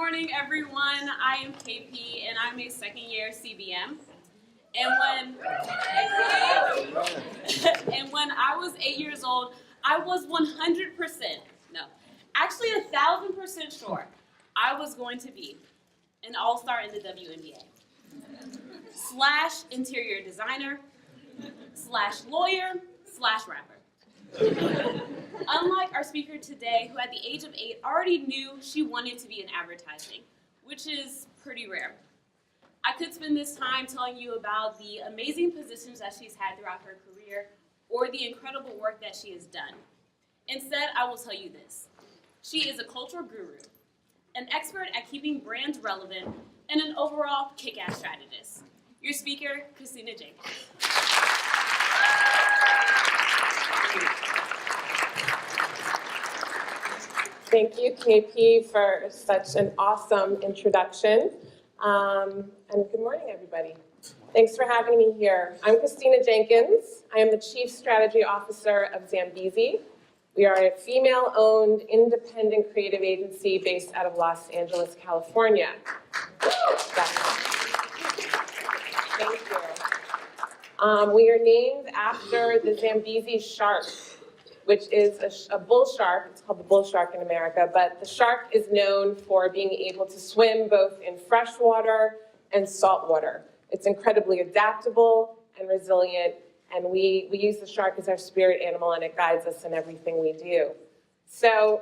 morning, everyone. I am KP, and I'm a second-year CBM. And when I was 8 years old, I was 1,000% sure I was going to be an all-star in the WNBA, / interior designer, / lawyer, / rapper. Unlike our speaker today, who at the age of 8 already knew she wanted to be in advertising, which is pretty rare. I could spend this time telling you about the amazing positions that she's had throughout her career or the incredible work that she has done. Instead, I will tell you this. She is a cultural guru, an expert at keeping brands relevant, and an overall kick-ass strategist. Your speaker, Kristina Jenkins. Thank you, KP, for such an awesome introduction. And good morning, everybody. Thanks for having me here. I'm Kristina Jenkins. I am the Chief Strategy Officer of Zambezi. We are a female-owned, independent creative agency based out of Los Angeles, California. Thank you. We are named after the Zambezi shark, which is a bull shark. It's called the bull shark in America, but the shark is known for being able to swim both in fresh water and salt water. It's incredibly adaptable and resilient, and we use the shark as our spirit animal, and it guides us in everything we do. So,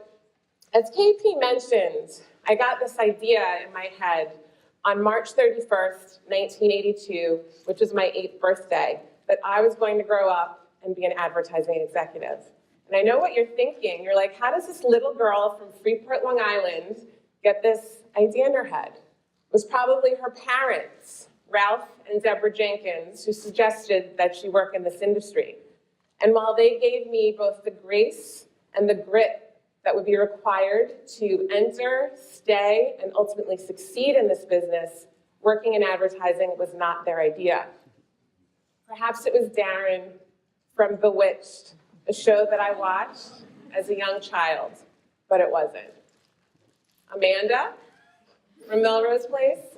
as KP mentioned, I got this idea in my head on March 31st, 1982, which was my 8th birthday, that I was going to grow up and be an advertising executive. And I know what you're thinking. You're like, how does this little girl from Freeport, Long Island, get this idea in her head? It was probably her parents, Ralph and Deborah Jenkins, who suggested that she work in this industry. And while they gave me both the grace and the grit that would be required to enter, stay, and ultimately succeed in this business, working in advertising was not their idea. Perhaps it was Darren from Bewitched, a show that I watched as a young child, but it wasn't. Amanda from Melrose Place.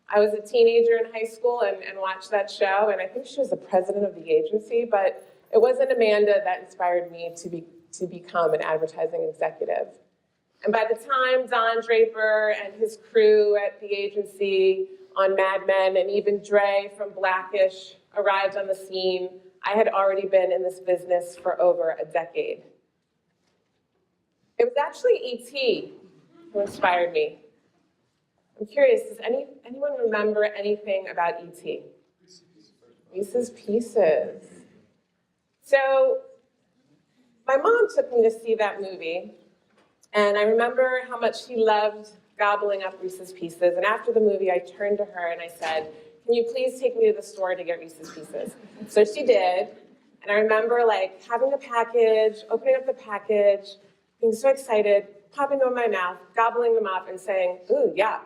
I was a teenager in high school and watched that show, and I think she was the president of the agency, but it wasn't Amanda that inspired me to become an advertising executive. And by the time Don Draper and his crew at the agency on Mad Men, and even Dre from Blackish arrived on the scene, I had already been in this business for over a decade. It was actually E.T. who inspired me. I'm curious, does anyone remember anything about E.T.? Reese's Pieces. So, my mom took me to see that movie, and I remember how much she loved gobbling up Reese's Pieces, and after the movie, I turned to her and I said, can you please take me to the store to get Reese's Pieces? So she did, and I remember having the package, opening up the package, being so excited, popping them in my mouth, gobbling them up, and saying, ooh, yuck.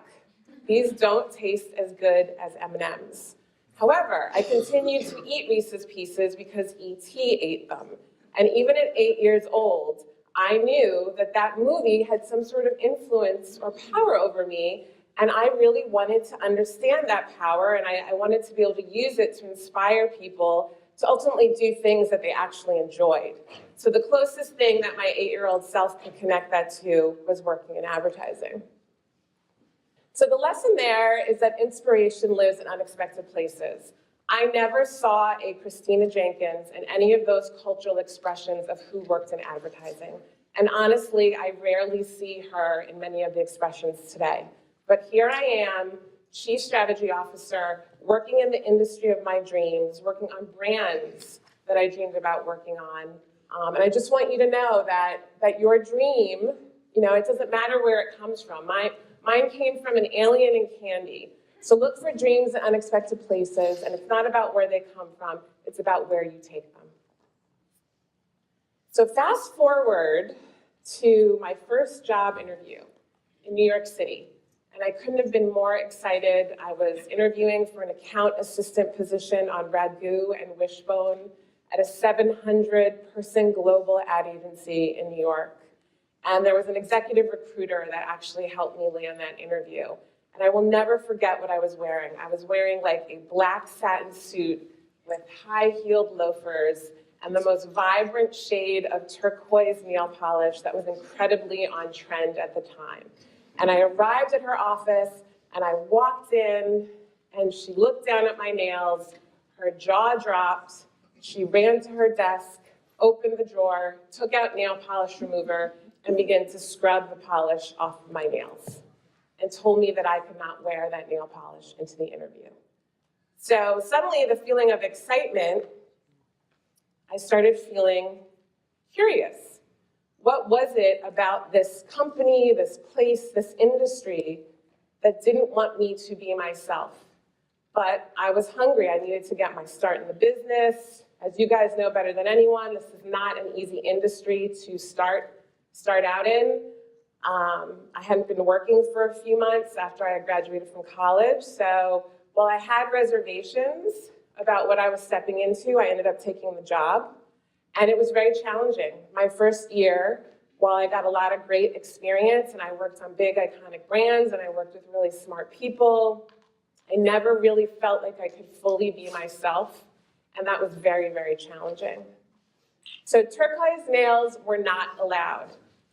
These don't taste as good as M&Ms. However, I continued to eat Reese's Pieces because E.T. ate them. And even at 8 years old, I knew that that movie had some sort of influence or power over me, and I really wanted to understand that power, and I wanted to be able to use it to inspire people to ultimately do things that they actually enjoyed. So the closest thing that my 8-year-old self could connect that to was working in advertising. So the lesson there is that inspiration lives in unexpected places. I never saw a Kristina Jenkins in any of those cultural expressions of who worked in advertising. And honestly, I rarely see her in many of the expressions today. But here I am, Chief Strategy Officer, working in the industry of my dreams, working on brands that I dreamed about working on. And I just want you to know that your dream, it doesn't matter where it comes from. Mine came from an alien in candy. So look for dreams in unexpected places, and it's not about where they come from, it's about where you take them. So fast forward to my first job interview in New York City. And I couldn't have been more excited. I was interviewing for an account assistant position on Ragu and Wishbone at a 700-person global ad agency in New York. And there was an executive recruiter that actually helped me land that interview. And I will never forget what I was wearing. I was wearing like a black satin suit with high-heeled loafers and the most vibrant shade of turquoise nail polish that was incredibly on trend at the time. And I arrived at her office, and I walked in, and she looked down at my nails, her jaw dropped, she ran to her desk, opened the drawer, took out nail polish remover, and began to scrub the polish off of my nails, and told me that I could not wear that nail polish into the interview. So suddenly the feeling of excitement, I started feeling curious. What was it about this company, this place, this industry that didn't want me to be myself? But I was hungry. I needed to get my start in the business. As you guys know better than anyone, this is not an easy industry to start out in. I hadn't been working for a few months after I had graduated from college, so while I had reservations about what I was stepping into, I ended up taking the job, and it was very challenging. My first year, while I got a lot of great experience, and I worked on big iconic brands, and I worked with really smart people, I never really felt like I could fully be myself, and that was very, very challenging. So turquoise nails were not allowed.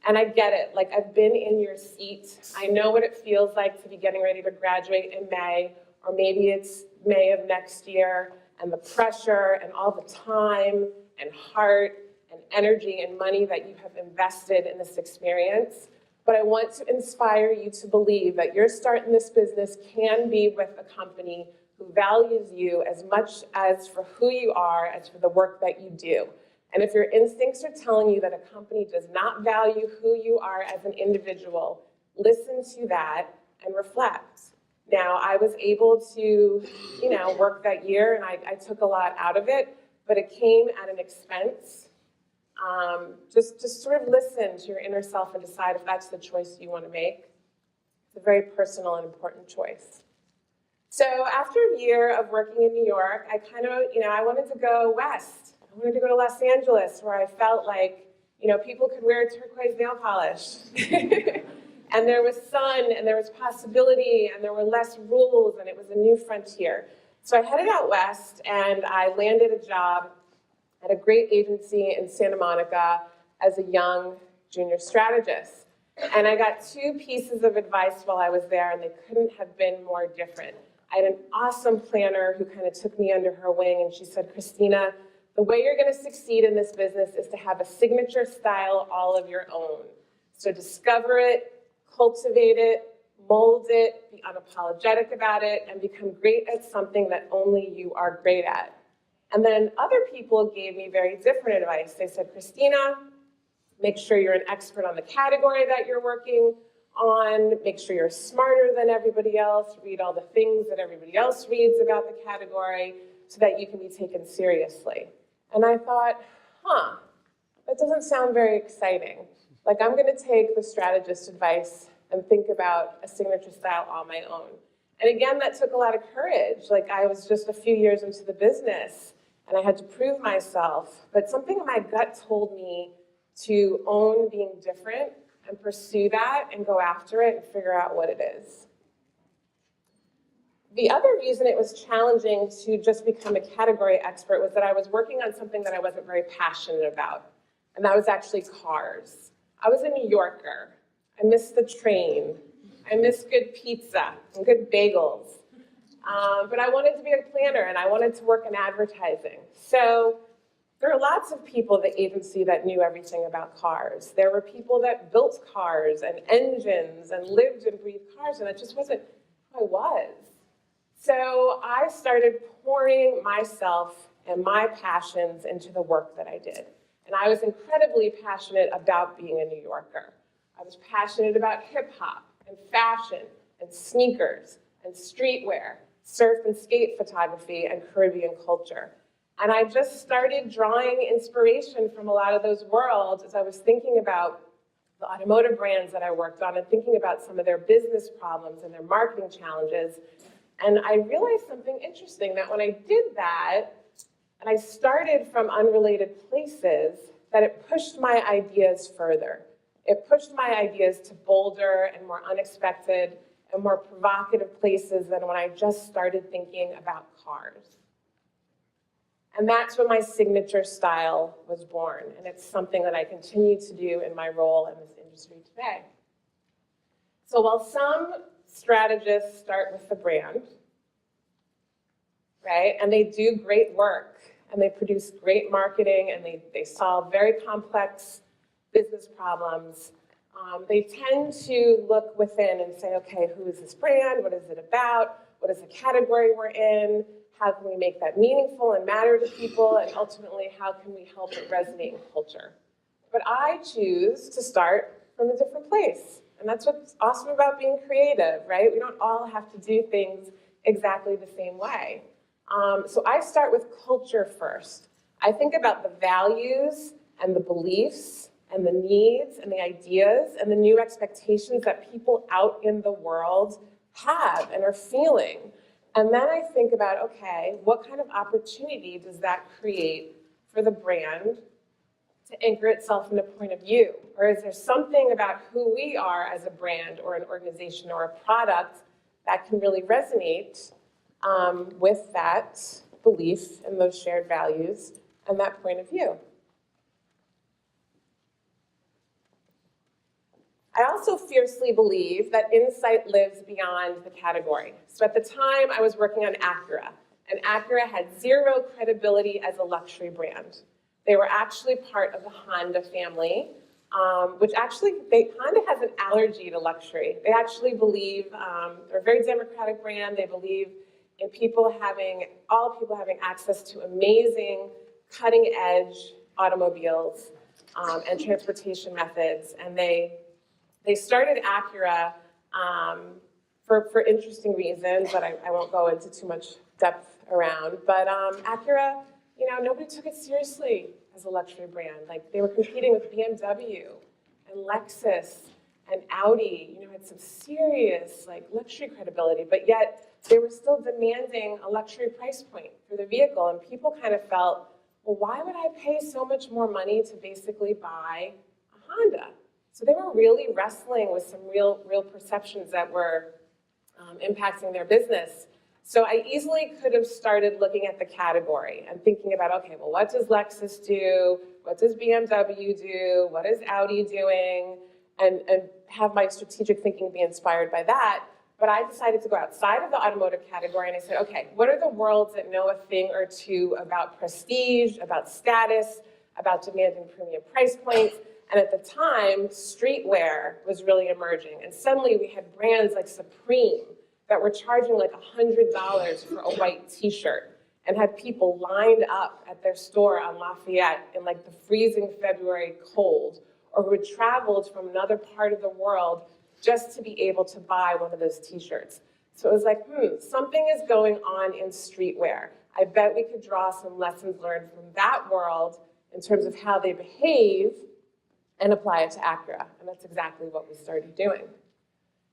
And I get it, like I've been in your seat. I know what it feels like to be getting ready to graduate in May, or maybe it's May of next year, and the pressure and all the time and heart and energy and money that you have invested in this experience. But I want to inspire you to believe that your start in this business can be with a company who values you as much as for who you are as for the work that you do. And if your instincts are telling you that a company does not value who you are as an individual, listen to that and reflect. Now, I was able to, work that year, and I took a lot out of it, but it came at an expense. Just sort of listen to your inner self and decide if that's the choice you want to make. It's a very personal and important choice. So after a year of working in New York, I I wanted to go west. I wanted to go to Los Angeles, where I felt like, people could wear turquoise nail polish. And there was sun, and there was possibility, and there were less rules, and it was a new frontier. So I headed out west, and I landed a job at a great agency in Santa Monica as a young junior strategist. And I got 2 pieces of advice while I was there, and they couldn't have been more different. I had an awesome planner who kind of took me under her wing, and she said, Kristina, the way you're going to succeed in this business is to have a signature style all of your own. So discover it, cultivate it, mold it, be unapologetic about it, and become great at something that only you are great at. And then other people gave me very different advice. They said, Kristina, make sure you're an expert on the category that you're working on, make sure you're smarter than everybody else, read all the things that everybody else reads about the category so that you can be taken seriously. And I thought, that doesn't sound very exciting. Like, I'm going to take the strategist advice and think about a signature style on my own. And again, that took a lot of courage. Like, I was just a few years into the business, and I had to prove myself. But something in my gut told me to own being different and pursue that and go after it and figure out what it is. The other reason it was challenging to just become a category expert was that I was working on something that I wasn't very passionate about, and that was actually cars. I was a New Yorker. I missed the train. I missed good pizza and good bagels. But I wanted to be a planner, and I wanted to work in advertising. So there are lots of people at the agency that knew everything about cars. There were people that built cars and engines and lived and breathed cars, and that just wasn't who I was. So I started pouring myself and my passions into the work that I did. And I was incredibly passionate about being a New Yorker. I was passionate about hip hop and fashion and sneakers and streetwear, surf and skate photography and Caribbean culture. And I just started drawing inspiration from a lot of those worlds as I was thinking about the automotive brands that I worked on and thinking about some of their business problems and their marketing challenges. And I realized something interesting, that when I did that, and I started from unrelated places, that it pushed my ideas further. It pushed my ideas to bolder and more unexpected and more provocative places than when I just started thinking about cars. And that's when my signature style was born, and it's something that I continue to do in my role in this industry today. So while some strategists start with the brand, right, and they do great work, and they produce great marketing, and they solve very complex business problems, they tend to look within and say, okay, who is this brand? What is it about? What is the category we're in? How can we make that meaningful and matter to people? And ultimately, how can we help it resonate in culture? But I choose to start from a different place. And that's what's awesome about being creative, right? We don't all have to do things exactly the same way. So I start with culture first. I think about the values and the beliefs and the needs and the ideas and the new expectations that people out in the world have and are feeling. And then I think about, okay, what kind of opportunity does that create for the brand to anchor itself in a point of view? Or is there something about who we are as a brand or an organization or a product that can really resonate with that belief and those shared values and that point of view? I also fiercely believe that insight lives beyond the category. So at the time, I was working on Acura, and Acura had zero credibility as a luxury brand. They were actually part of the Honda family, which actually, Honda has an allergy to luxury. They actually believe, they're a very democratic brand. They believe in all people having access to amazing, cutting-edge automobiles and transportation methods, and they started Acura for interesting reasons that I won't go into too much depth around. But Acura, nobody took it seriously as a luxury brand. Like, they were competing with BMW and Lexus and Audi. Had some serious luxury credibility, but yet they were still demanding a luxury price point for the vehicle. And people kind of felt, well, why would I pay so much more money to basically buy a Honda? So they were really wrestling with some real perceptions that were impacting their business. So I easily could have started looking at the category and thinking about, okay, well, what does Lexus do? What does BMW do? What is Audi doing? And have my strategic thinking be inspired by that. But I decided to go outside of the automotive category, and I said, okay, what are the worlds that know a thing or two about prestige, about status, about demanding premium price points? And at the time, streetwear was really emerging. And suddenly we had brands like Supreme that were charging like $100 for a white t-shirt and had people lined up at their store on Lafayette in like the freezing February cold, or who had traveled from another part of the world just to be able to buy one of those t-shirts. So it was like, something is going on in streetwear. I bet we could draw some lessons learned from that world in terms of how they behave and apply it to Acura. And that's exactly what we started doing.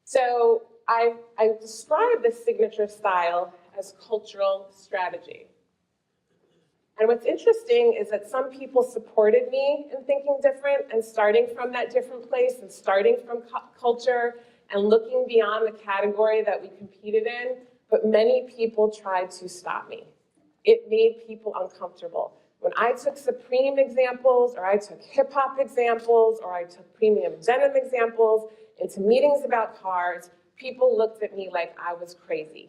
So I describe this signature style as cultural strategy. And what's interesting is that some people supported me in thinking different and starting from that different place and starting from culture and looking beyond the category that we competed in, but many people tried to stop me. It made people uncomfortable. When I took Supreme examples, or I took hip hop examples, or I took premium denim examples into meetings about cars, people looked at me like I was crazy.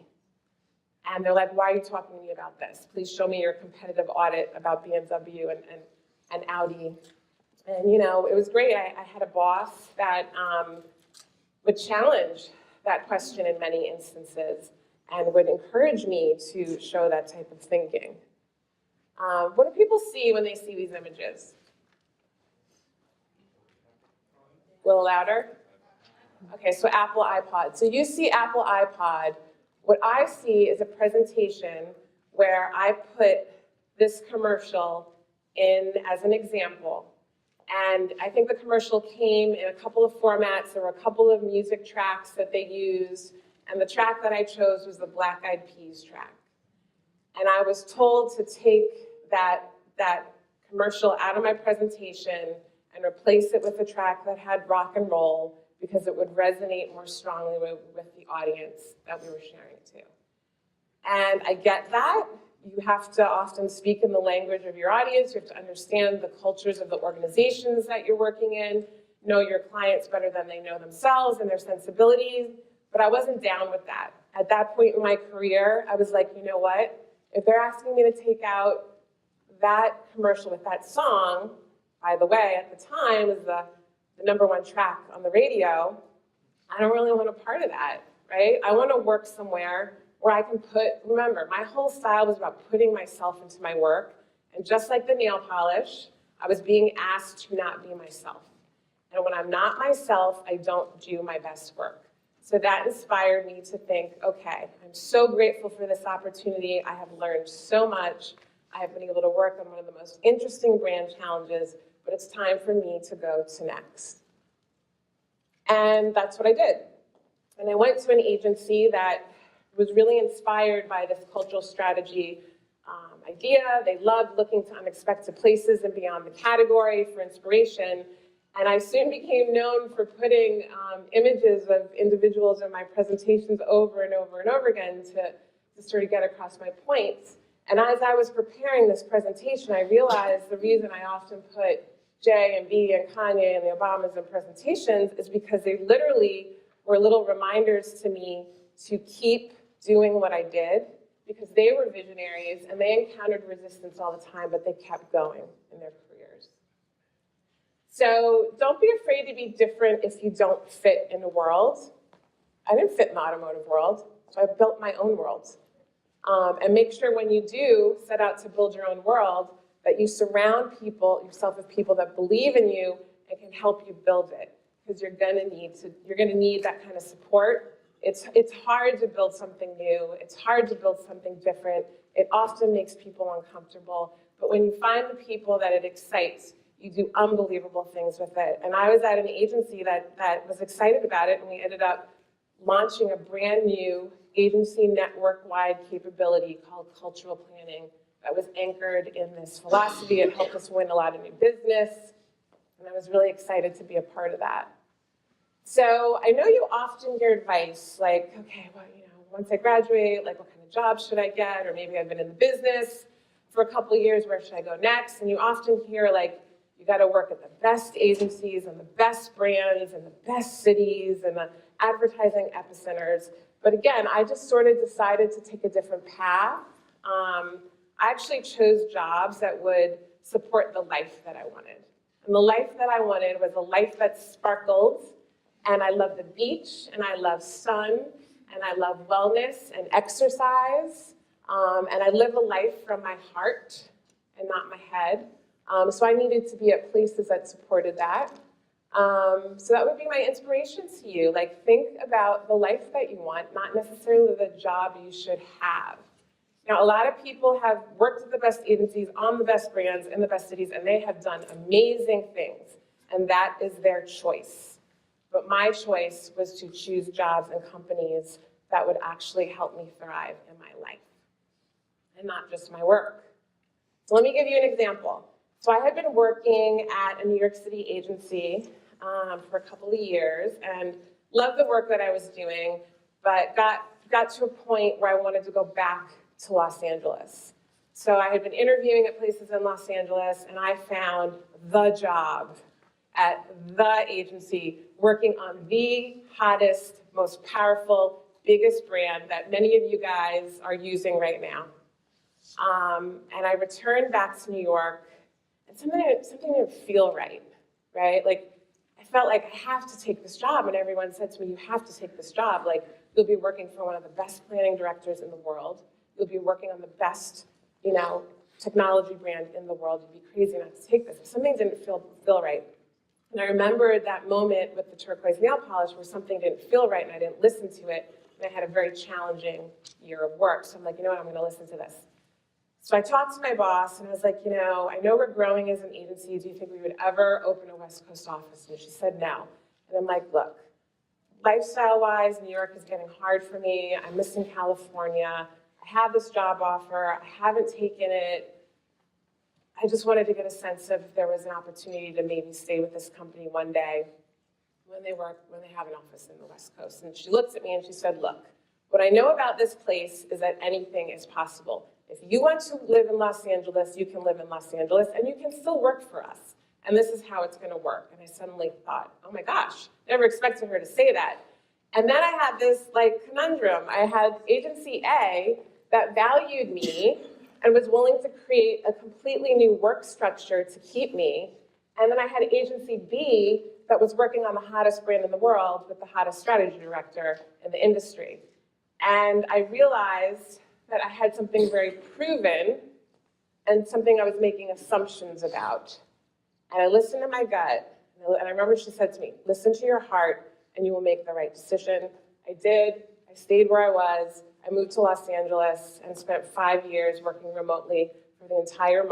And they're like, why are you talking to me about this? Please show me your competitive audit about BMW and Audi. And it was great. I had a boss that would challenge that question in many instances and would encourage me to show that type of thinking. What do people see when they see these images? A little louder? Okay, so Apple iPod. So you see Apple iPod. What I see is a presentation where I put this commercial in as an example. And I think the commercial came in a couple of formats. There were a couple of music tracks that they used. And the track that I chose was the Black Eyed Peas track. And I was told to take that commercial out of my presentation and replace it with a track that had rock and roll because it would resonate more strongly with the audience that we were sharing it to. And I get that. You have to often speak in the language of your audience. You have to understand the cultures of the organizations that you're working in, know your clients better than they know themselves and their sensibilities. But I wasn't down with that. At that point in my career, I was like, you know what? If they're asking me to take out that commercial with that song, by the way, at the time was the #1 track on the radio, I don't really want a part of that, right? I want to work somewhere where I can remember, my whole style was about putting myself into my work, and just like the nail polish, I was being asked to not be myself. And when I'm not myself, I don't do my best work. So that inspired me to think, okay, I'm so grateful for this opportunity. I have learned so much. I have been able to work on one of the most interesting brand challenges, but it's time for me to go to next. And that's what I did. And I went to an agency that was really inspired by this cultural strategy idea. They loved looking to unexpected places and beyond the category for inspiration. And I soon became known for putting images of individuals in my presentations over and over and over again to sort of get across my points. And as I was preparing this presentation, I realized the reason I often put Jay and B and Kanye and the Obamas in presentations is because they literally were little reminders to me to keep doing what I did, because they were visionaries and they encountered resistance all the time, but they kept going in their careers. So don't be afraid to be different if you don't fit in a world. I didn't fit in the automotive world, so I built my own world. And make sure when you do set out to build your own world, that you surround yourself with people that believe in you and can help you build it, because you're gonna need that kind of support. It's hard to build something new. It's hard to build something different. It often makes people uncomfortable. But when you find the people that it excites, you do unbelievable things with it. And I was at an agency that was excited about it, and we ended up launching a brand new agency network-wide capability called cultural planning that was anchored in this philosophy. It helped us win a lot of new business, and I was really excited to be a part of that. So I know you often hear advice like, okay, well, once I graduate, like, what kind of job should I get? Or maybe I've been in the business for a couple of years, where should I go next? And you often hear, like, you got to work at the best agencies and the best brands and the best cities and the advertising epicenters. But again, I just sort of decided to take a different path. I actually chose jobs that would support the life that I wanted. And the life that I wanted was a life that sparkled, and I love the beach, and I love sun, and I love wellness and exercise, and I live a life from my heart and not my head. So I needed to be at places that supported that. So that would be my inspiration to you. Like, think about the life that you want, not necessarily the job you should have. Now, a lot of people have worked at the best agencies, on the best brands, in the best cities, and they have done amazing things, and that is their choice. But my choice was to choose jobs and companies that would actually help me thrive in my life, and not just my work. So let me give you an example. So I had been working at a New York City agency for a couple of years and loved the work that I was doing, but got to a point where I wanted to go back to Los Angeles. So I had been interviewing at places in Los Angeles, and I found the job at the agency working on the hottest, most powerful, biggest brand that many of you guys are using right now. And I returned back to New York, and something didn't feel right? Like, I felt like I have to take this job, and everyone said to me, you have to take this job. Like, you'll be working for one of the best planning directors in the world. You'll be working on the best, technology brand in the world. You'd be crazy not to take this. But something didn't feel right. And I remember that moment with the turquoise nail polish where something didn't feel right and I didn't listen to it. And I had a very challenging year of work. So I'm like, you know what, I'm going to listen to this. So I talked to my boss, and I was like, I know we're growing as an agency. Do you think we would ever open a West Coast office? And she said no. And I'm like, look, lifestyle-wise, New York is getting hard for me. I'm missing California. I have this job offer. I haven't taken it. I just wanted to get a sense of if there was an opportunity to maybe stay with this company one day when they have an office in the West Coast. And she looked at me and she said, look, what I know about this place is that anything is possible. If you want to live in Los Angeles, you can live in Los Angeles, and you can still work for us. And this is how it's going to work. And I suddenly thought, oh my gosh, never expected her to say that. And then I had this conundrum. I had agency A that valued me and was willing to create a completely new work structure to keep me. And then I had agency B that was working on the hottest brand in the world with the hottest strategy director in the industry. And I realized that I had something very proven and something I was making assumptions about. And I listened to my gut, and I remember she said to me, listen to your heart, and you will make the right decision. I did. I stayed where I was. I moved to Los Angeles and spent 5 years working remotely for the entire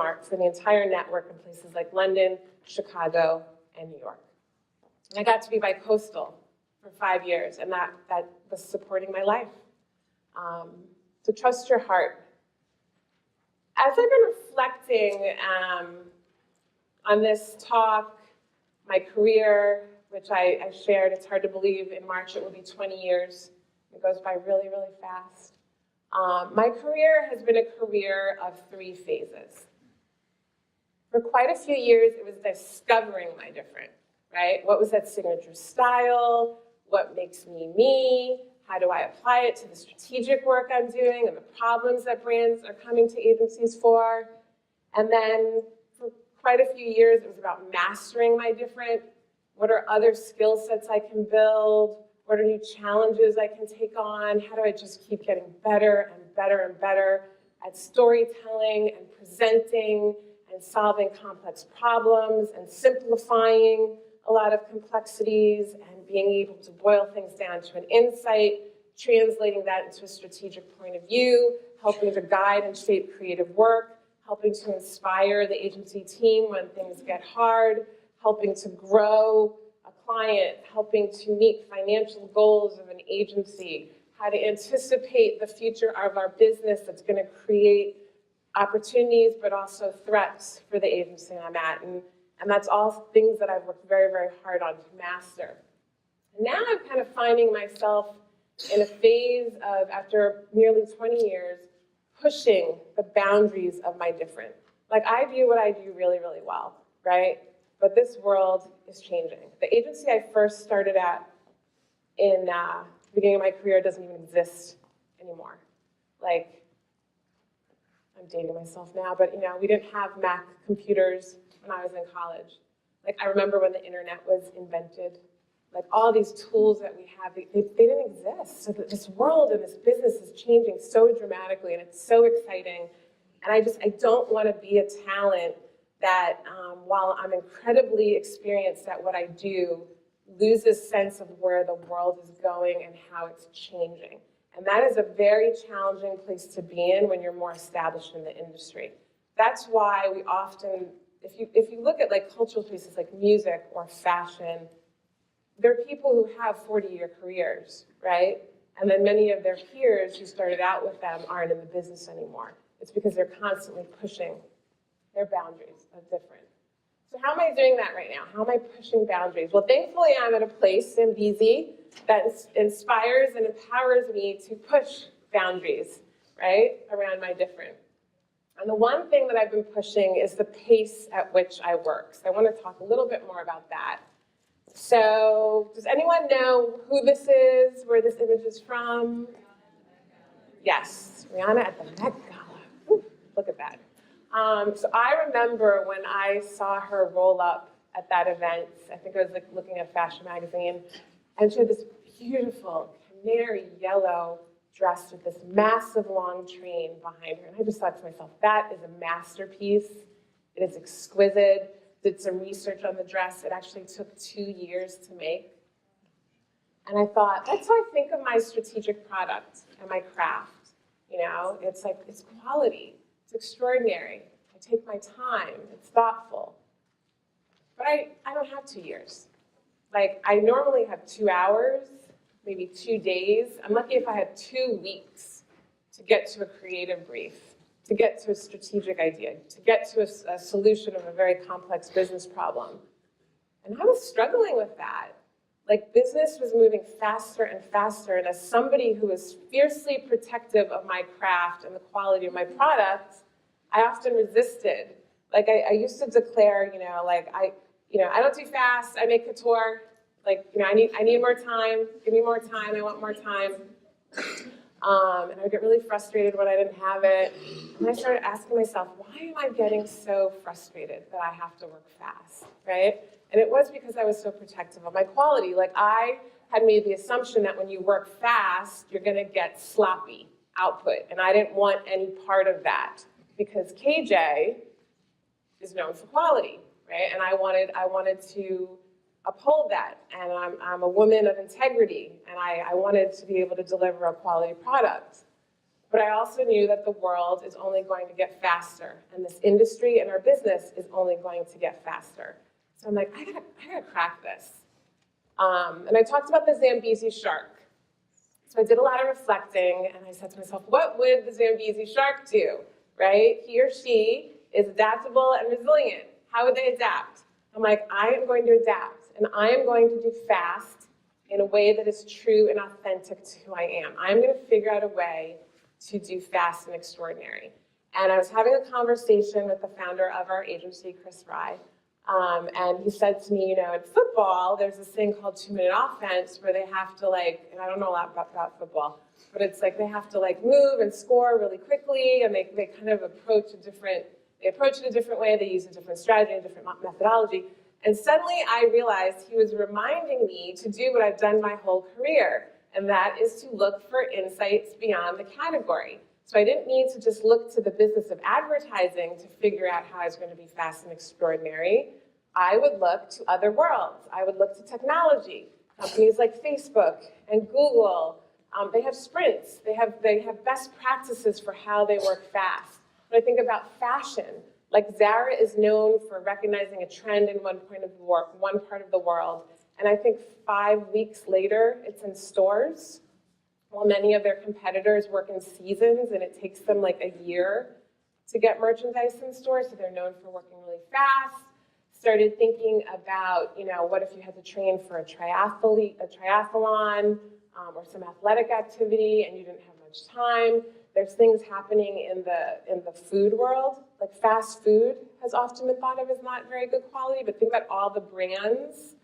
network in places like London, Chicago, and New York. And I got to be bi-coastal for 5 years, and that was supporting my life. So trust your heart. As I've been reflecting on this talk, my career, which I shared, it's hard to believe in March it will be 20 years. It goes by really, really fast. My career has been a career of 3 phases. For quite a few years, it was discovering my different, right? What was that signature style? What makes me me? How do I apply it to the strategic work I'm doing and the problems that brands are coming to agencies for? And then for quite a few years, it was about mastering my different. What are other skill sets I can build? What are new challenges I can take on? How do I just keep getting better and better and better at storytelling and presenting and solving complex problems and simplifying a lot of complexities and being able to boil things down to an insight, translating that into a strategic point of view, helping to guide and shape creative work, helping to inspire the agency team when things get hard, helping to grow a client, helping to meet financial goals of an agency, how to anticipate the future of our business that's going to create opportunities but also threats for the agency I'm at. And that's all things that I've worked very, very hard on to master. And now I'm kind of finding myself in a phase of, after nearly 20 years, pushing the boundaries of my different. Like, I do what I do really, really well, right? But this world is changing. The agency I first started at in the beginning of my career doesn't even exist anymore. Like, I'm dating myself now, but we didn't have Mac computers when I was in college. Like, I remember when the internet was invented. Like, all these tools that we have, they didn't exist. So this world and this business is changing so dramatically, and it's so exciting. And I don't want to be a talent that, while I'm incredibly experienced at what I do, loses sense of where the world is going and how it's changing. And that is a very challenging place to be in when you're more established in the industry. That's why we often, if you look at cultural pieces like music or fashion, there are people who have 40-year careers, right? And then many of their peers who started out with them aren't in the business anymore. It's because they're constantly pushing their boundaries of different. So how am I doing that right now? How am I pushing boundaries? Well, thankfully, I'm at a place, Zambezi, that inspires and empowers me to push boundaries, right, around my different. And the one thing that I've been pushing is the pace at which I work. So I want to talk a little bit more about that. So does anyone know who this is, where this image is from? Yes, Rihanna at the Met Gala. Ooh, look at that. So I remember when I saw her roll up at that event, I think I was looking at Fashion Magazine, and she had this beautiful canary yellow dress with this massive long train behind her. And I just thought to myself, that is a masterpiece. It is exquisite. Did some research on the dress. It actually took 2 years to make. And I thought, that's how I think of my strategic product and my craft. It's quality. It's extraordinary. I take my time. It's thoughtful. But I don't have 2 years. I normally have 2 hours, maybe 2 days. I'm lucky if I had 2 weeks to get to a creative brief, to get to a strategic idea, to get to a solution of a very complex business problem. And I was struggling with that. Like, business was moving faster and faster, and as somebody who was fiercely protective of my craft and the quality of my product, I often resisted. Like, I used to declare, I don't do fast, I make couture. Like, I need more time, give me more time, I want more time. And I would get really frustrated when I didn't have it. And I started asking myself, why am I getting so frustrated that I have to work fast, right? And it was because I was so protective of my quality. Like, I had made the assumption that when you work fast, you're gonna get sloppy output. And I didn't want any part of that because KJ is known for quality, right? And I wanted to uphold that. And I'm a woman of integrity, and I wanted to be able to deliver a quality product. But I also knew that the world is only going to get faster, and this industry and our business is only going to get faster. So I'm like, I gotta crack this. And I talked about the Zambezi shark. So I did a lot of reflecting, and I said to myself, what would the Zambezi shark do, right? He or she is adaptable and resilient. How would they adapt? I'm like, I am going to adapt, and I am going to do fast in a way that is true and authentic to who I am. I'm going to figure out a way to do fast and extraordinary. And I was having a conversation with the founder of our agency, Chris Rye, and he said to me, in football, there's this thing called 2-minute offense where they have to and I don't know a lot about football, but it's like they have to move and score really quickly, and they kind of approach it a different way, they use a different strategy, a different methodology. And suddenly I realized he was reminding me to do what I've done my whole career, and that is to look for insights beyond the category. So I didn't need to just look to the business of advertising to figure out how I was going to be fast and extraordinary. I would look to other worlds. I would look to technology. Companies like Facebook and Google, they have sprints. They have best practices for how they work fast. When I think about fashion, like Zara is known for recognizing a trend in one part of the world, and I think 5 weeks later, it's in stores, while many of their competitors work in seasons, and it takes them a year to get merchandise in stores, so they're known for working really fast. Started thinking about, what if you had to train for a triathlon or some athletic activity, and you didn't have much time. There's things happening in the food world. Like fast food has often been thought of as not very good quality, but think about all the brands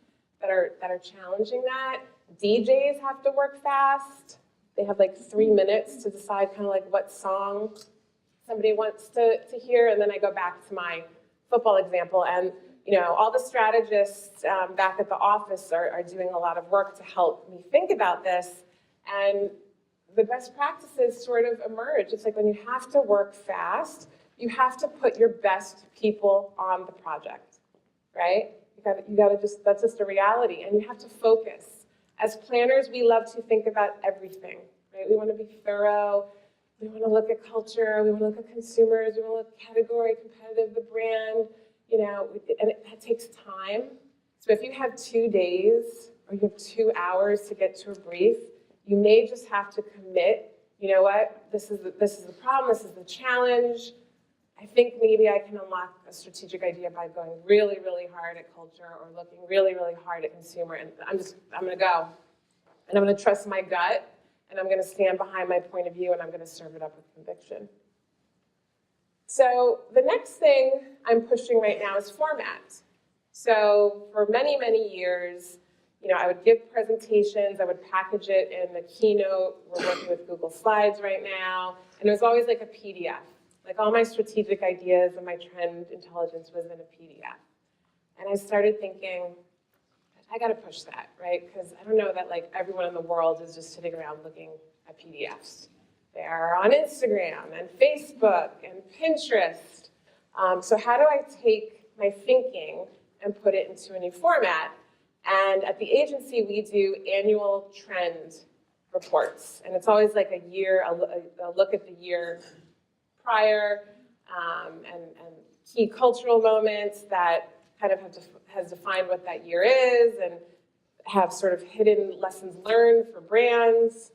that are challenging that. DJs have to work fast. They have 3 minutes to decide what song somebody wants to hear. And then I go back to my football example, and all the strategists back at the office are doing a lot of work to help me think about this. And the best practices sort of emerge. It's like when you have to work fast, you have to put your best people on the project, right? You gotta that's just a reality, and you have to focus. As planners, we love to think about everything, right? We want to be thorough. We want to look at culture. We want to look at consumers. We want to look at category, competitive, the brand, and it takes time. So if you have 2 days or you have 2 hours to get to a brief, you may just have to commit, this is the problem, this is the challenge. I think maybe I can unlock a strategic idea by going really, really hard at culture or looking really, really hard at consumer, and I'm gonna go. And I'm gonna trust my gut, and I'm gonna stand behind my point of view, and I'm gonna serve it up with conviction. So the next thing I'm pushing right now is format. So for many, many years, I would give presentations, I would package it in the Keynote. We're working with Google Slides right now. And it was always like a PDF. All my strategic ideas and my trend intelligence was in a PDF. And I started thinking, I gotta push that, right? Because I don't know that everyone in the world is just sitting around looking at PDFs. They're on Instagram and Facebook and Pinterest. So how do I take my thinking and put it into a new format? And at the agency, we do annual trend reports. And it's always a look at the year prior and key cultural moments that kind of has defined what that year is and have sort of hidden lessons learned for brands.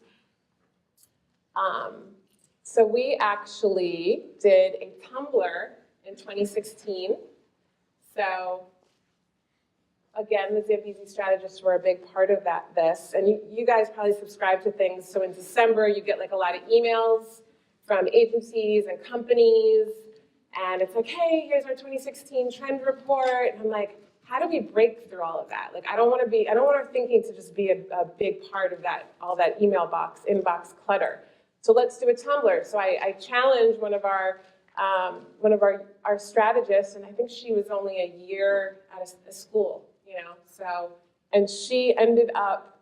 So we actually did a Tumblr in 2016. So again, the Zambezi strategists were a big part of this. And you guys probably subscribe to things. So in December, you get like a lot of emails from agencies and companies. And it's like, hey, here's our 2016 trend report. And I'm like, how do we break through all of that? Like, I don't want our thinking to just be a big part of that, all that inbox clutter. So let's do a Tumblr. So I challenged one of our strategists, and I think she was only a year out of school, so, and she ended up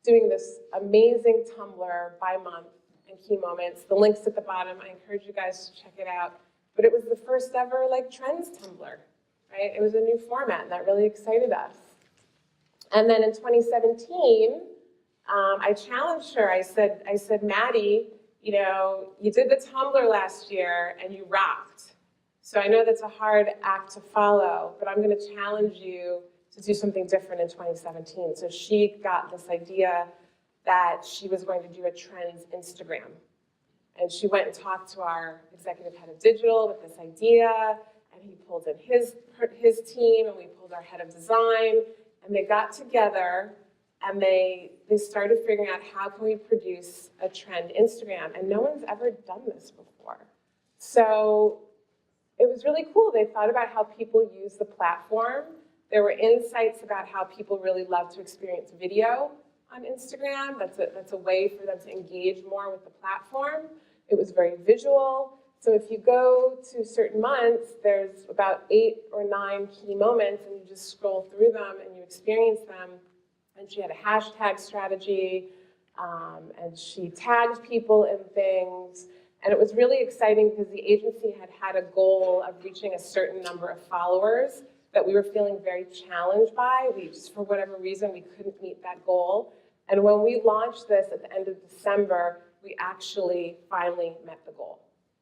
doing this amazing Tumblr by month and key moments. The link's at the bottom. I encourage you guys to check it out. But it was the first ever trends Tumblr, right? It was a new format, and that really excited us. And then in 2017, I challenged her. I said, Maddie, you did the Tumblr last year and you rocked. So I know that's a hard act to follow, but I'm going to challenge you to do something different in 2017. So she got this idea that she was going to do a trends Instagram. And she went and talked to our executive head of digital with this idea, and he pulled in his team, and we pulled our head of design, and they got together, and they started figuring out how can we produce a trend Instagram, and no one's ever done this before. So it was really cool. They thought about how people use the platform. There were insights about how people really love to experience video on Instagram. That's a way for them to engage more with the platform. It was very visual. So if you go to certain months, there's about 8 or 9 key moments, and you just scroll through them and you experience them. And she had a hashtag strategy, and she tagged people in things. And it was really exciting because the agency had a goal of reaching a certain number of followers that we were feeling very challenged by. We just, for whatever reason, we couldn't meet that goal. And when we launched this at the end of December, we actually finally met the goal.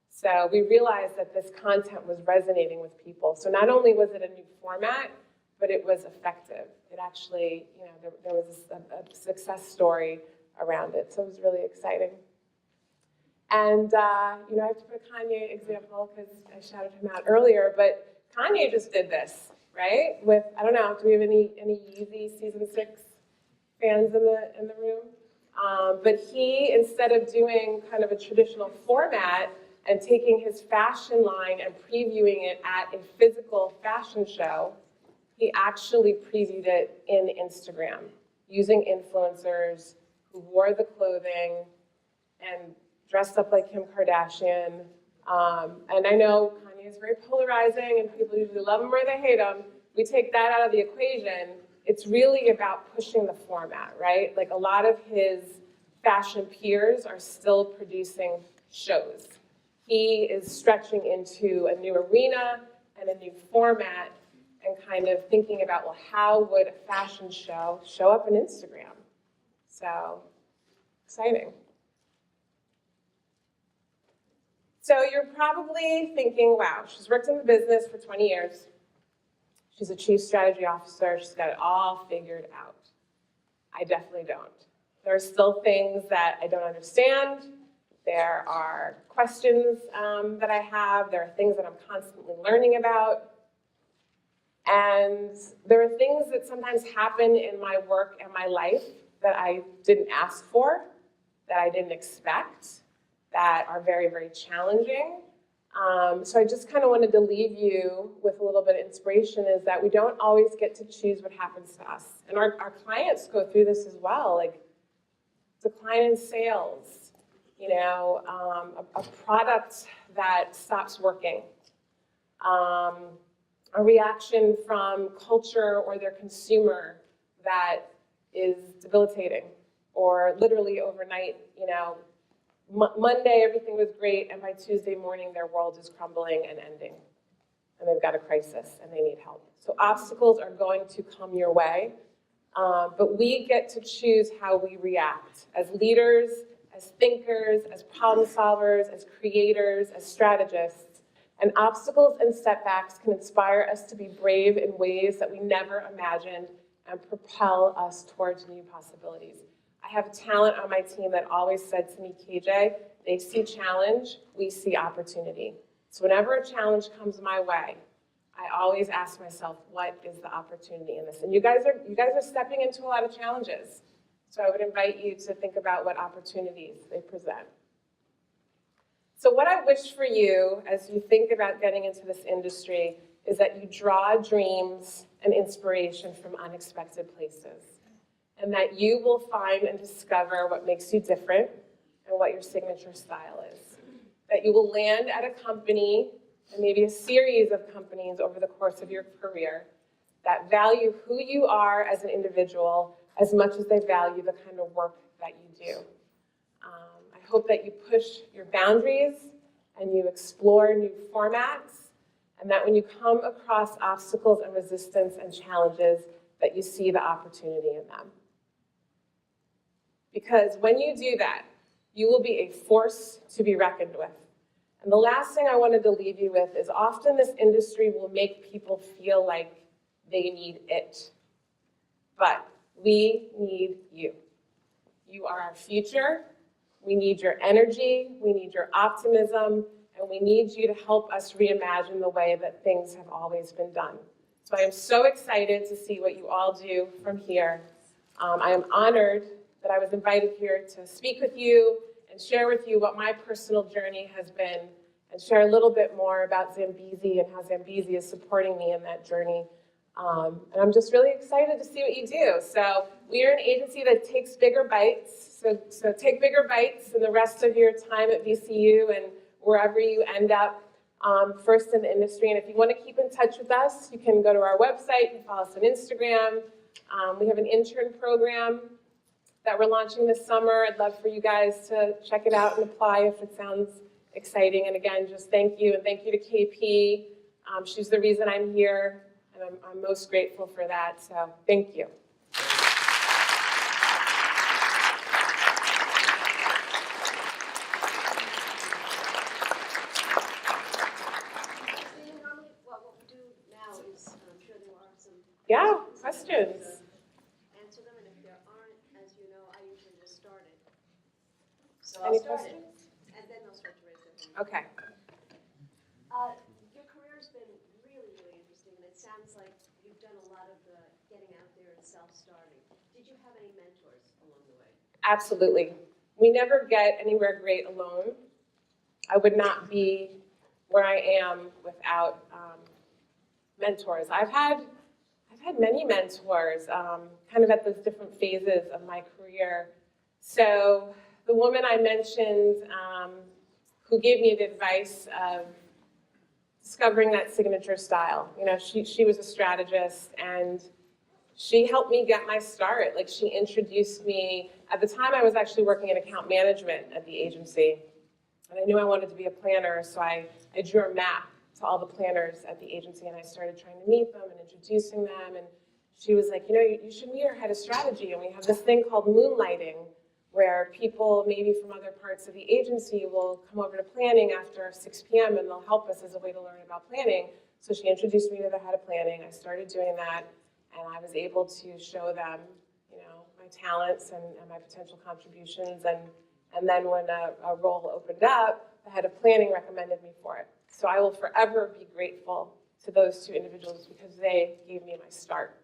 So we realized that this content was resonating with people. So not only was it a new format, but it was effective. It actually, there was a success story around it. So it was really exciting. And, I have to put a Kanye example because I shouted him out earlier, but Kanye just did this, right? With, I don't know, do we have any Yeezy season 6 fans in the room? But he, instead of doing kind of a traditional format and taking his fashion line and previewing it at a physical fashion show, he actually previewed it in Instagram using influencers who wore the clothing and dressed up like Kim Kardashian. And I know Kanye is very polarizing and people usually love him or they hate him. We take that out of the equation. It's really about pushing the format, right? Like a lot of his fashion peers are still producing shows. He is stretching into a new arena and a new format and kind of thinking about, well, how would a fashion show up on Instagram? So, exciting. So you're probably thinking, wow, she's worked in the business for 20 years. She's a chief strategy officer. She's got it all figured out. I definitely don't. There are still things that I don't understand. There are questions that I have. There are things that I'm constantly learning about. And there are things that sometimes happen in my work and my life that I didn't ask for, that I didn't expect, that are very, very challenging. So I just kind of wanted to leave you with a little bit of inspiration is that we don't always get to choose what happens to us. And our clients go through this as well, like decline in sales, a product that stops working, a reaction from culture or their consumer that is debilitating, or literally overnight, Monday everything was great, and by Tuesday morning their world is crumbling and ending, and they've got a crisis and they need help. So obstacles are going to come your way, but we get to choose how we react as leaders, as thinkers, as problem solvers, as creators, as strategists. And obstacles and setbacks can inspire us to be brave in ways that we never imagined and propel us towards new possibilities. I have a talent on my team that always said to me, KJ, they see challenge, we see opportunity. So whenever a challenge comes my way, I always ask myself, what is the opportunity in this? And you guys are stepping into a lot of challenges. So I would invite you to think about what opportunities they present. So what I wish for you as you think about getting into this industry is that you draw dreams and inspiration from unexpected places, and that you will find and discover what makes you different and what your signature style is. That you will land at a company, and maybe a series of companies over the course of your career, that value who you are as an individual as much as they value the kind of work that you do. I hope that you push your boundaries and you explore new formats, and that when you come across obstacles and resistance and challenges, that you see the opportunity in them. Because when you do that, you will be a force to be reckoned with. And the last thing I wanted to leave you with is often this industry will make people feel like they need it. But we need you. You are our future. We need your energy. We need your optimism. And we need you to help us reimagine the way that things have always been done. So I am so excited to see what you all do from here. I am honored that I was invited here to speak with you and share with you what my personal journey has been, and share a little bit more about Zambezi and how Zambezi is supporting me in that journey. And I'm just really excited to see what you do. So we are an agency that takes bigger bites. So take bigger bites in the rest of your time at VCU and wherever you end up, first in the industry. And if you want to keep in touch with us, you can go to our website, you can follow us on Instagram. We have an intern program that we're launching this summer. I'd love for you guys to check it out and apply if it sounds exciting. And again, just thank you, and thank you to KP. She's the reason I'm here, and I'm most grateful for that, so thank you. What we'll do now is, I'm sure there are some Yeah, questions. Answer them, and if there aren't, as you know, I usually just start it. So Any I'll start it, questions? and then they'll start to raise their hand. Okay. Your career's been really, really interesting, and it sounds like you've done a lot of the getting out there and self-starting. Did you have any mentors along the way? Absolutely. We never get anywhere great alone. I would not be where I am without mentors. I've had many mentors, kind of at those different phases of my career. So the woman I mentioned, who gave me the advice of discovering that signature style. You know, she was a strategist, and she helped me get my start. Like, she introduced me. At the time, I was actually working in account management at the agency, and I knew I wanted to be a planner, so I drew a map to all the planners at the agency, and I started trying to meet them and introducing them. And she was like, you know, you should meet our head of strategy, and we have this thing called moonlighting, where people maybe from other parts of the agency will come over to planning after 6 p.m. and they'll help us as a way to learn about planning. So she introduced me to the head of planning. I started doing that, and I was able to show them, you know, my talents and my potential contributions. And then when a role opened up, the head of planning recommended me for it. So I will forever be grateful to those two individuals because they gave me my start.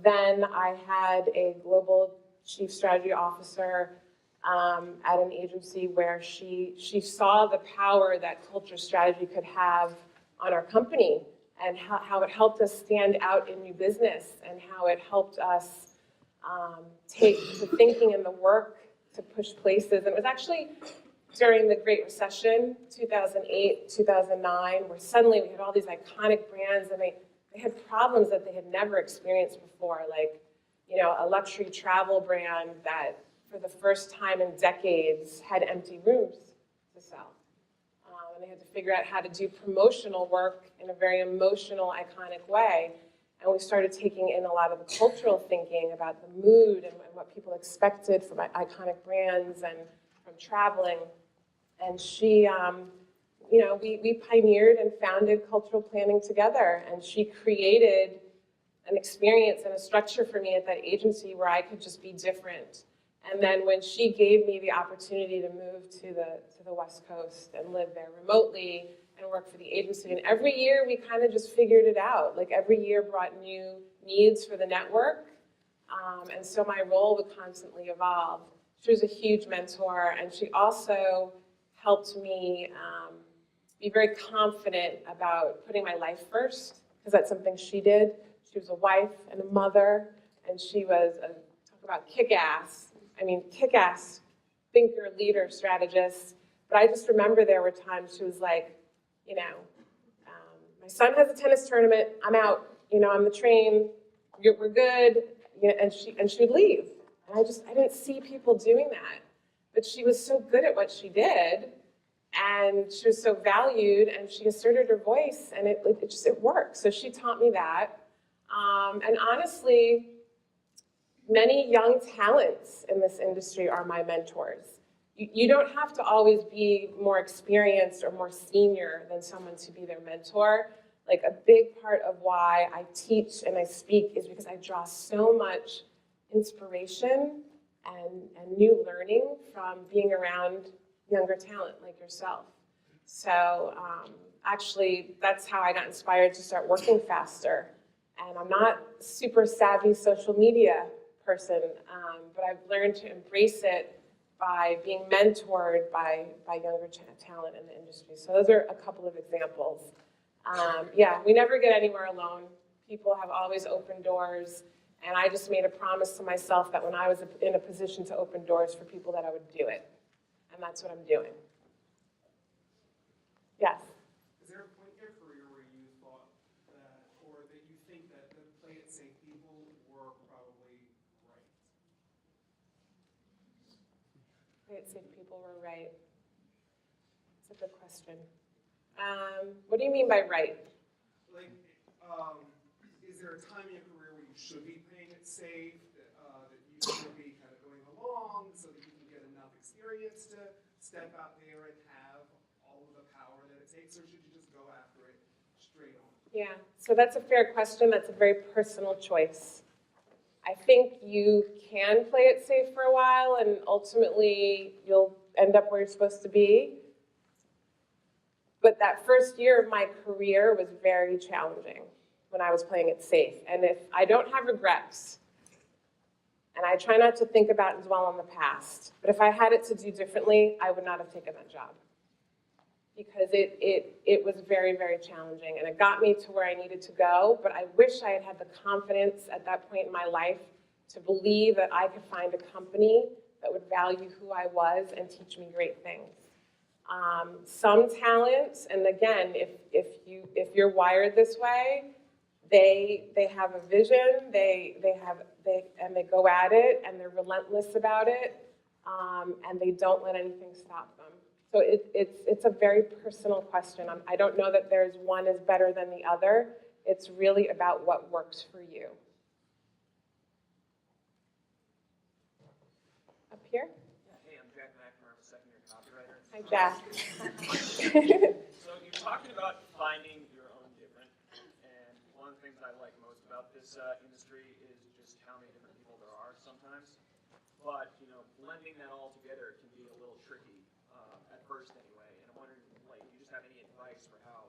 Then I had a global chief strategy officer at an agency where she saw the power that culture strategy could have on our company, and how it helped us stand out in new business, and how it helped us take the thinking and the work to push places. And it was actually during the Great Recession, 2008, 2009, where suddenly we had all these iconic brands, and they had problems that they had never experienced before, like, you know, a luxury travel brand that for the first time in decades had empty rooms to sell. And they had to figure out how to do promotional work in a very emotional, iconic way. And we started taking in a lot of the cultural thinking about the mood and what people expected from iconic brands and from traveling. And she, you know, we pioneered and founded cultural planning together. And she created an experience and a structure for me at that agency where I could just be different. And then when she gave me the opportunity to move to the West Coast and live there remotely and work for the agency, and every year we kind of just figured it out. Like every year brought new needs for the network, and so my role would constantly evolve. She was a huge mentor, and she also helped me be very confident about putting my life first, because that's something she did. She was a wife and a mother, and she was talk about kick-ass. I mean, kick-ass thinker, leader, strategist. But I just remember there were times she was like, you know, my son has a tennis tournament. I'm out. You know, on the train. We're good. You know, and she would leave. And I didn't see people doing that. But she was so good at what she did, and she was so valued, and she asserted her voice, and it worked. So she taught me that. And honestly, many young talents in this industry are my mentors. You don't have to always be more experienced or more senior than someone to be their mentor. Like a big part of why I teach and I speak is because I draw so much inspiration and new learning from being around younger talent like yourself. So actually, that's how I got inspired to start working faster. And I'm not a super savvy social media person, but I've learned to embrace it by being mentored by younger talent in the industry. So those are a couple of examples. Yeah, we never get anywhere alone. People have always opened doors, and I just made a promise to myself that when I was in a position to open doors for people that I would do it. And that's what I'm doing. Yes? Is there a point in your career where you thought that, or that you think that the play it safe people were probably right? Play it safe people were right. That's a good question. What do you mean by right? Like, is there a time in your career where you should be playing it safe, that you should be kind of going along so that you can get enough experience to step out there and have all of the power that it takes, or should you just go after it straight on? Yeah, so that's a fair question. That's a very personal choice. I think you can play it safe for a while, and ultimately you'll end up where you're supposed to be. But that first year of my career was very challenging when I was playing it safe. And if I don't have regrets, and I try not to think about and dwell on the past, but if I had it to do differently, I would not have taken that job. Because it was very, very challenging, and it got me to where I needed to go, but I wish I had had the confidence at that point in my life to believe that I could find a company that would value who I was and teach me great things. Some talents, and again, if you're wired this way, they have a vision, and they go at it, and they're relentless about it, and they don't let anything stop them. So it's a very personal question. I don't know that there's one is better than the other. It's really about what works for you. Up here? Hey, I'm Jack McNamara, I'm a second-year copywriter. Hi, Jack. So you're talking about finding your own different, and one of the things I like most about this industry is just how many different people there are sometimes. But, you know, blending that all together can be a little tricky, at first anyway. And I'm wondering, like, do you just have any advice for how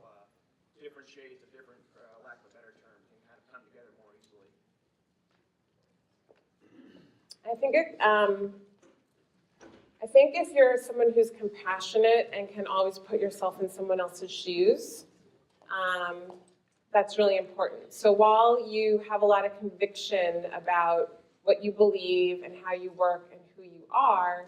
different shades of different, for lack of a better term, can kind of come together more easily? I think if you're someone who's compassionate and can always put yourself in someone else's shoes, that's really important. So while you have a lot of conviction about what you believe and how you work and who you are,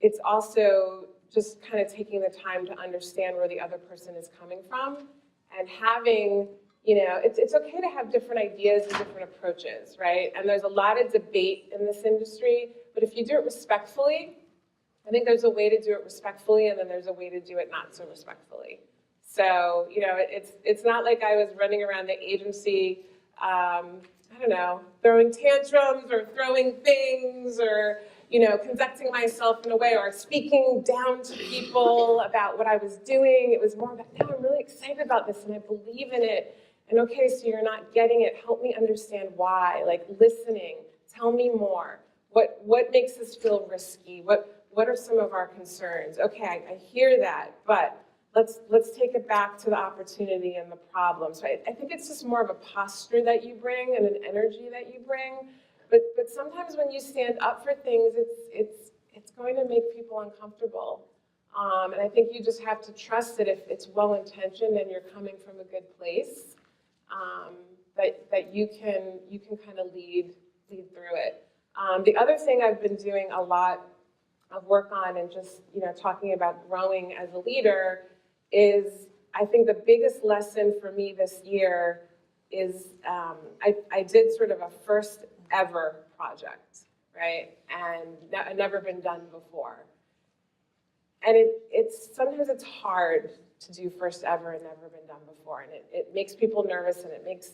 it's also just kind of taking the time to understand where the other person is coming from and having, you know, it's okay to have different ideas and different approaches, right? And there's a lot of debate in this industry, but if you do it respectfully, I think there's a way to do it respectfully, and then there's a way to do it not so respectfully. So, you know, it's not like I was running around the agency, I don't know, throwing tantrums or throwing things or, you know, conducting myself in a way or speaking down to people about what I was doing. It was more about, no, I'm really excited about this and I believe in it And okay, so you're not getting it, help me understand why, like listening, tell me more. What makes us feel risky? What are some of our concerns? Okay, I hear that, but let's take it back to the opportunity and the problem. So I think it's just more of a posture that you bring and an energy that you bring. But sometimes when you stand up for things, it's going to make people uncomfortable. And I think you just have to trust that if it's well-intentioned and you're coming from a good place, that you can kind of lead through it. The other thing I've been doing a lot of work on and just talking about growing as a leader is, I think the biggest lesson for me this year is I did sort of a first ever project, right? And I've never been done before. And sometimes it's hard to do first ever and never been done before. And it makes people nervous and it makes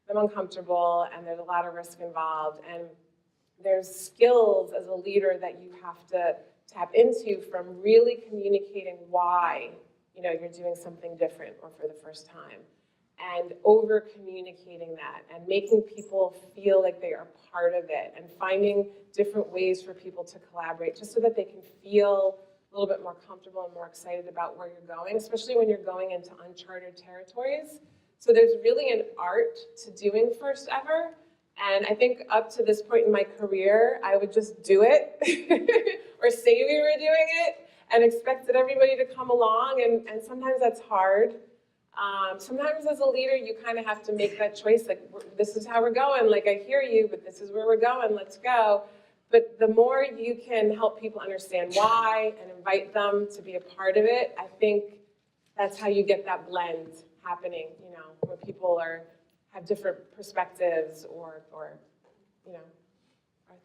them uncomfortable, and there's a lot of risk involved. And there's skills as a leader that you have to tap into, from really communicating why you're doing something different or for the first time, and over communicating that and making people feel like they are part of it, and finding different ways for people to collaborate just so that they can feel a little bit more comfortable and more excited about where you're going, especially when you're going into uncharted territories. So there's really an art to doing first ever. And I think up to this point in my career, I would just do it or say we were doing it and expected everybody to come along. And sometimes that's hard. Sometimes as a leader, you kind of have to make that choice. Like, this is how we're going. Like, I hear you, but this is where we're going. Let's go. But the more you can help people understand why and invite them to be a part of it, I think that's how you get that blend happening, where people have different perspectives or are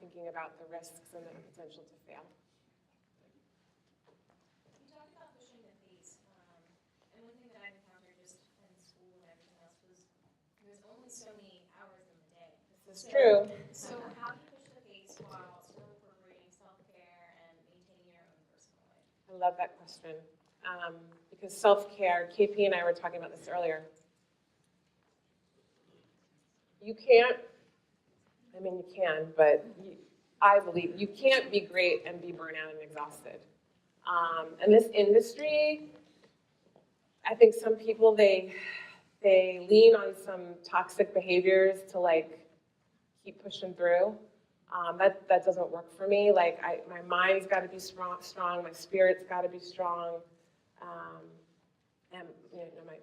thinking about the risks and the potential to fail. You talked about pushing the pace, and one thing that I've encountered just in school and everything else was there's only so many hours in the day. This is true. So how do you push the pace while still incorporating self-care and maintaining your own personal life? I love that question. Because self-care, KP and I were talking about this earlier. You can't, you can, but I believe you can't be great and be burnt out and exhausted. And this industry, I think some people, they lean on some toxic behaviors to keep pushing through. That doesn't work for me. My mind's got to be strong, my spirit's got to be strong, and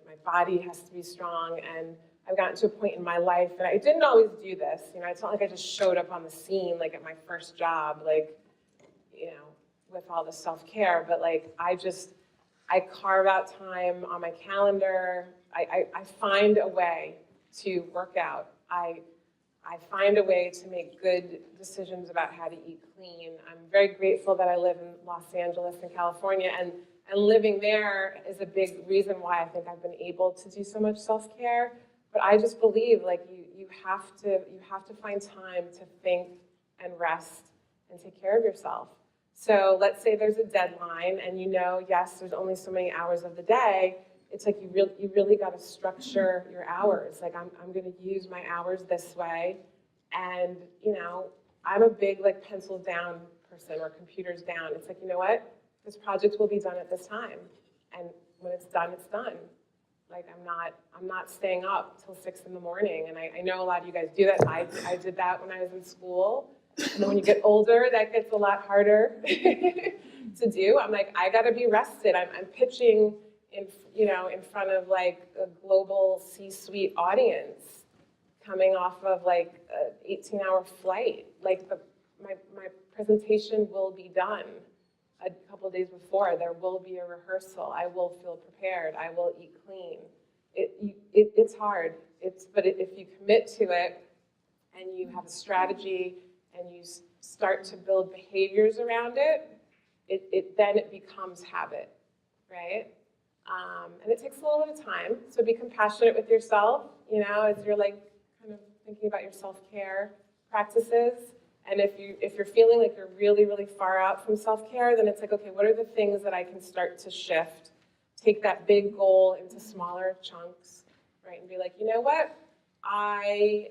my body has to be strong. And I've gotten to a point in my life, and I didn't always do this. It's not like I just showed up on the scene at my first job, with all the self-care. But I carve out time on my calendar. I find a way to work out. I find a way to make good decisions about how to eat clean. I'm very grateful that I live in Los Angeles in California, and living there is a big reason why I think I've been able to do so much self-care. But I just believe you have to find time to think and rest and take care of yourself. So let's say there's a deadline, and yes, there's only so many hours of the day. It's you really got to structure your hours. I'm going to use my hours this way, and I'm a big pencils down person or computers down. It's you know what, this project will be done at this time, and when it's done, it's done. I'm not staying up till 6 in the morning, and I know a lot of you guys do that. I did that when I was in school, and then when you get older, that gets a lot harder to do. I'm I gotta be rested. I'm pitching in front of a global C-suite audience, coming off of an 18-hour flight. My presentation will be done a couple of days before. There will be a rehearsal. I will feel prepared. I will eat clean. It's hard. But if you commit to it and you have a strategy and you start to build behaviors around it, then it becomes habit, right? And it takes a little bit of time. So be compassionate with yourself, as you're kind of thinking about your self-care practices. And if you're feeling like you're really, really far out from self-care, then it's okay, what are the things that I can start to shift? Take that big goal into smaller chunks, right? right? And be like, you know what? I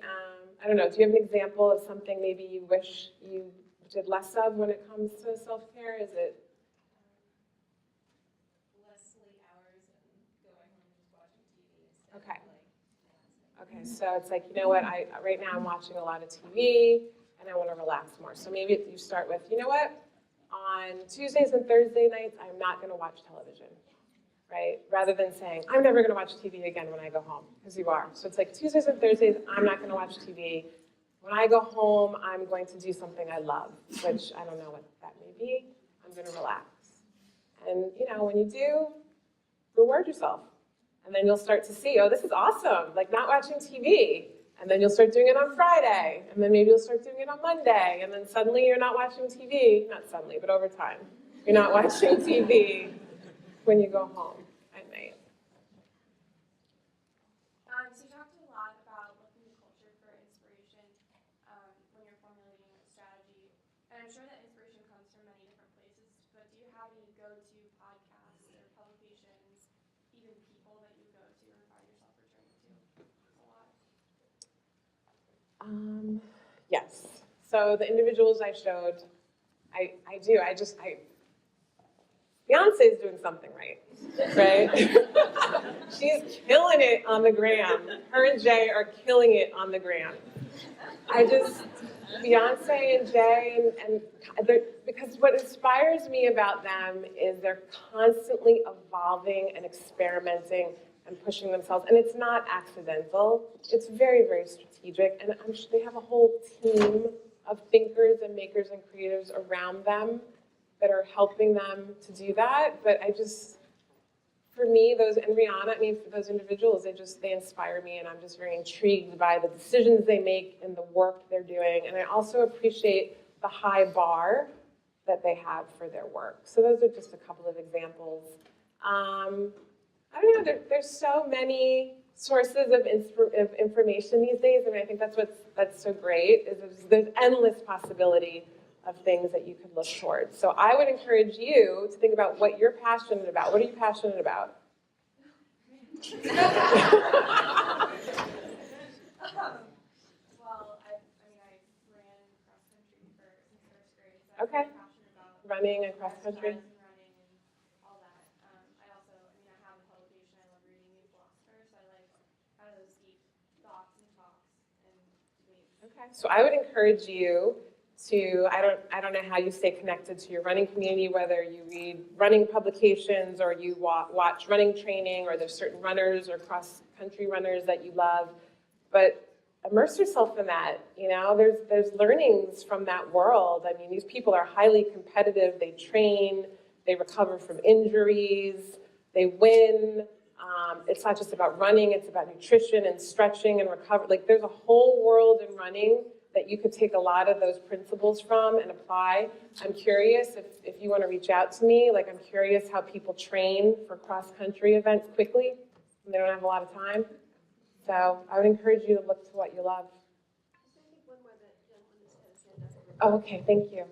don't know, do you have an example of something maybe you wish you did less of when it comes to self-care? Is it? Less late hours and going home and just watching TV instead Okay. of like, Okay, so it's like, you know what, right now I'm watching a lot of TV and I want to relax more. So maybe you start with, you know what, on Tuesdays and Thursday nights, I'm not going to watch television, right? Rather than saying, I'm never going to watch TV again when I go home, because you are. So it's like Tuesdays and Thursdays, I'm not going to watch TV. When I go home, I'm going to do something I love, which I don't know what that may be. I'm going to relax. And, you know, when you do, reward yourself. And then you'll start to see, oh, this is awesome, like not watching TV. And then you'll start doing it on Friday. And then maybe you'll start doing it on Monday. And then suddenly you're not watching TV, not suddenly, but over time. You're not watching TV when you go home at night. So you talked a lot about looking to culture for inspiration when you're formulating a strategy. And I'm sure that inspiration comes from many different places, but do you have any go-to podcasts or publications, even people that you go to or find yourself returning to a lot? Yes. So the individuals I showed, I do. Beyonce's doing something right? She's killing it on the gram. Her and Jay are killing it on the gram. Beyonce and Jay, because what inspires me about them is they're constantly evolving and experimenting and pushing themselves. And it's not accidental. It's very, very strategic. And I'm sure they have a whole team of thinkers and makers and creators around them that are helping them to do that. But for me, and Rihanna, for those individuals, they inspire me, and I'm just very intrigued by the decisions they make and the work they're doing. And I also appreciate the high bar that they have for their work. So those are just a couple of examples. I don't know, there's so many sources of information these days. I think that's so great, is there's endless possibility of things that you could look towards. So I would encourage you to think about what you're passionate about. What are you passionate about? Well, I ran cross country since first grade, so I'm Okay. really passionate about Running and cross country? exercise and running and all that. I also, I have a publication. I love reading new philosophers, so I like kind of those deep thoughts and talks and debates. Okay. So I would encourage you to, I don't know how you stay connected to your running community, whether you read running publications or you watch running training, or there's certain runners or cross-country runners that you love, but immerse yourself in that. There's learnings from that world. These people are highly competitive. They train, they recover from injuries, they win. It's not just about running, it's about nutrition and stretching and recovery. Like, there's a whole world in running that you could take a lot of those principles from and apply. I'm curious if you want to reach out to me. I'm curious how people train for cross-country events quickly when they don't have a lot of time. So I would encourage you to look to what you love. I think one more that gentleman has had his hand up. Oh, okay, thank you.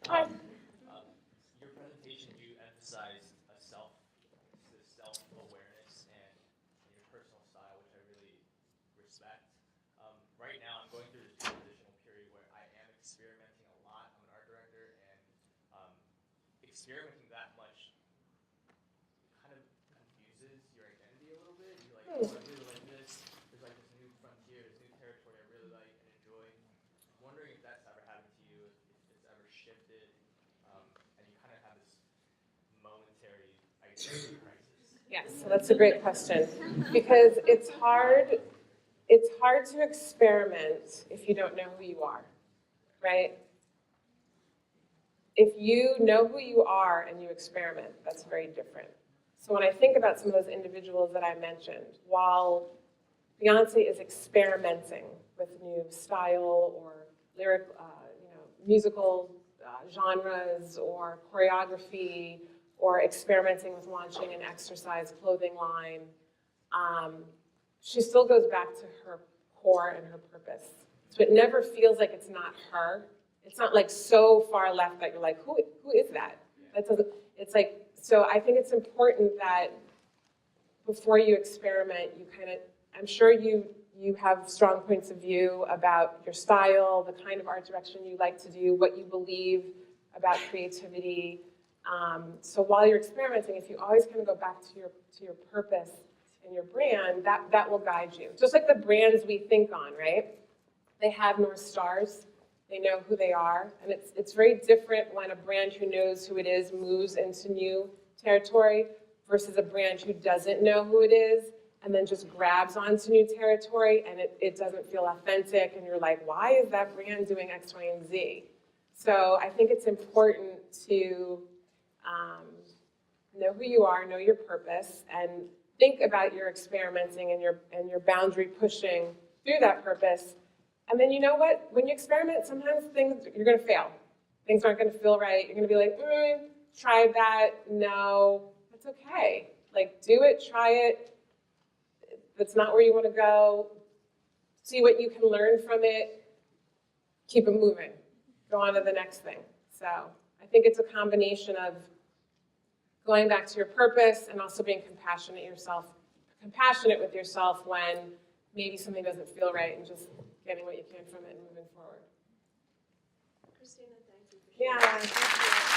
Hi. Your presentation, you emphasized self-awareness and your personal style, which I really respect. Right now, I'm going through this transitional period where I am experimenting a lot. I'm an art director, and experimenting that much kind of confuses your identity a little bit. You're like, oh, I really like this. There's this new frontier, this new territory I really like and enjoy. I'm wondering if that's ever happened to you, if it's ever shifted, and you kind of have this momentary identity crisis. Yes, so that's a great question, because it's hard to experiment if you don't know who you are, right? If you know who you are and you experiment, that's very different. So when I think about some of those individuals that I mentioned, while Beyonce is experimenting with new style or lyric, musical genres or choreography, or experimenting with launching an exercise clothing line, she still goes back to her core and her purpose. So it never feels like it's not her. It's not so far left that you're like, who is that? That doesn't. It's so I think it's important that before you experiment, you kind of, I'm sure you have strong points of view about your style, the kind of art direction you like to do, what you believe about creativity. So while you're experimenting, if you always kind of go back to your purpose and your brand, that will guide you. Just like the brands we think on, right? They have North Stars. They know who they are. And it's very different when a brand who knows who it is moves into new territory versus a brand who doesn't know who it is and then just grabs onto new territory and it doesn't feel authentic and you're like, why is that brand doing X, Y, and Z? So I think it's important to know who you are, know your purpose, and think about your experimenting and your boundary pushing through that purpose. And then you know what? When you experiment, sometimes you're going to fail. Things aren't going to feel right. You're going to be like, try that. No, that's okay. Like, do it, try it. If it's not where you want to go, see what you can learn from it. Keep it moving. Go on to the next thing. So I think it's a combination of going back to your purpose and also being compassionate with yourself when maybe something doesn't feel right and just getting what you can from it and moving forward. Kristina, thank you for sharing. Yeah. Thank you.